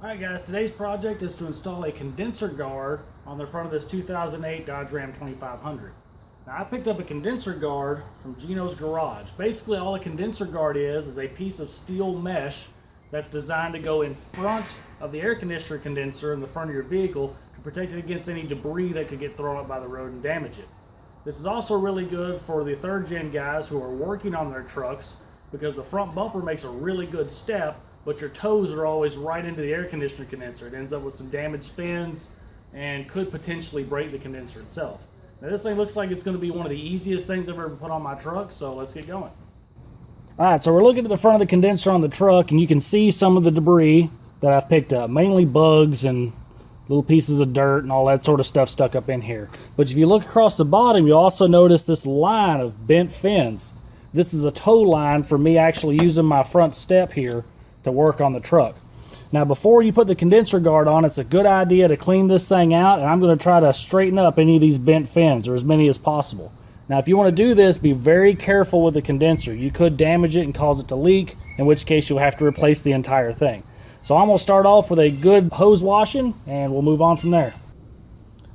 Alright guys, today's project is to install a condenser guard on the front of this 2008 Dodge Ram 2500. Now I picked up a condenser guard from Geno's garage. Basically all a condenser guard is a piece of steel mesh that's designed to go in front of the air conditioner condenser in the front of your vehicle to protect it against any debris that could get thrown up by the road and damage it. This is also really good for the third gen guys who are working on their trucks because the front bumper makes a really good step, but your toes are always right into the air conditioner condenser. It ends up with some damaged fins and could potentially break the condenser itself. Now this thing looks like it's going to be one of the easiest things I've ever put on my truck, so let's get going. Alright, so we're looking at the front of the condenser on the truck, and you can see some of the debris that I've picked up, mainly bugs and little pieces of dirt and all that sort of stuff stuck up in here. But if you look across the bottom, you'll also notice this line of bent fins. This is a tow line for me actually using my front step here to work on the truck. Now before you put the condenser guard on, it's a good idea to clean this thing out, and I'm going to try to straighten up any of these bent fins, or as many as possible. Now if you want to do this, be very careful with the condenser. You could damage it and cause it to leak, in which case you'll have to replace the entire thing. So I'm going to start off with a good hose washing and we'll move on from there.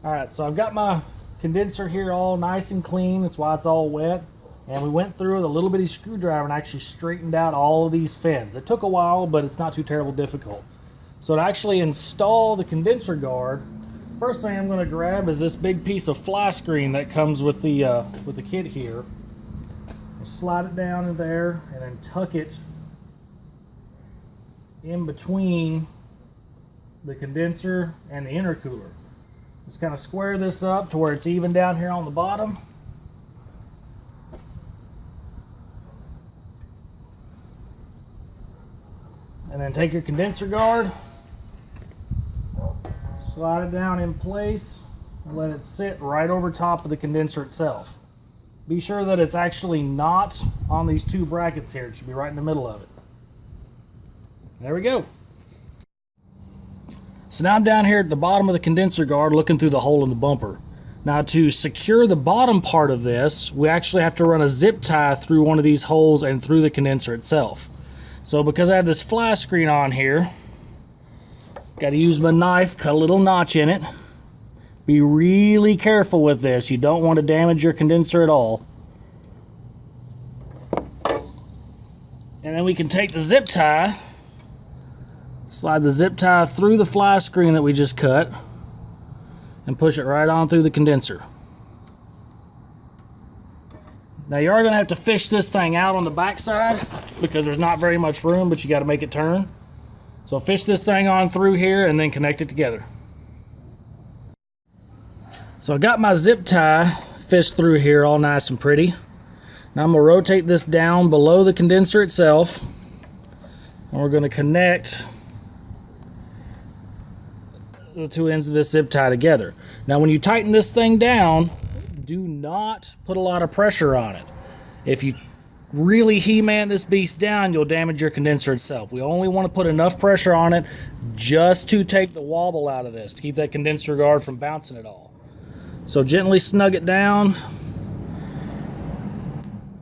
Alright, so I've got my condenser here all nice and clean. That's why it's all wet. And we went through with a little bitty screwdriver and actually straightened out all of these fins. It took a while, but it's not too terrible difficult. So to actually install the condenser guard, first thing I'm going to grab is this big piece of fly screen that comes with the kit here. Slide it down in there and then tuck it in between the condenser and the intercooler. Just kind of square this up to where it's even down here on the bottom. And then take your condenser guard, slide it down in place, and let it sit right over top of the condenser itself. Be sure that it's actually not on these two brackets here. It should be right in the middle of it. There we go. So now I'm down here at the bottom of the condenser guard looking through the hole in the bumper. Now to secure the bottom part of this, we actually have to run a zip tie through one of these holes and through the condenser itself. So because I have this fly screen on here, got to use my knife, cut a little notch in it. Be really careful with this. You don't want to damage your condenser at all. And then we can take the zip tie, slide the zip tie through the fly screen that we just cut, and push it right on through the condenser. Now you are going to have to fish this thing out on the back side because there's not very much room, but you got to make it turn. So fish this thing on through here and then connect it together. So I got my zip tie fished through here all nice and pretty. Now I'm going to rotate this down below the condenser itself, and we're going to connect the two ends of this zip tie together. Now when you tighten this thing down, do not put a lot of pressure on it. If you really He-Man this beast down, you'll damage your condenser itself. We only want to put enough pressure on it just to take the wobble out of this, to keep that condenser guard from bouncing at all. So gently snug it down,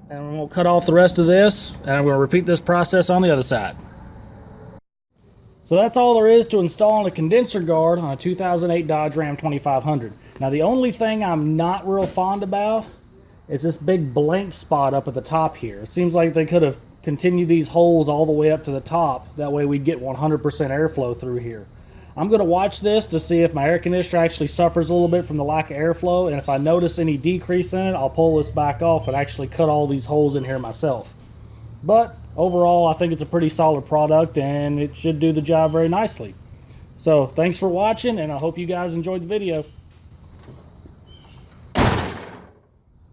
and we'll cut off the rest of this, and I'm going to repeat this process on the other side. So that's all there is to installing a condenser guard on a 2008 Dodge Ram 2500. Now the only thing I'm not real fond about is this big blank spot up at the top here. It seems like they could have continued these holes all the way up to the top. That way we'd get 100% airflow through here. I'm going to watch this to see if my air conditioner actually suffers a little bit from the lack of airflow, and if I notice any decrease in it, I'll pull this back off and actually cut all these holes in here myself. But overall, I think it's a pretty solid product and it should do the job very nicely. So thanks for watching, and I hope you guys enjoyed the video.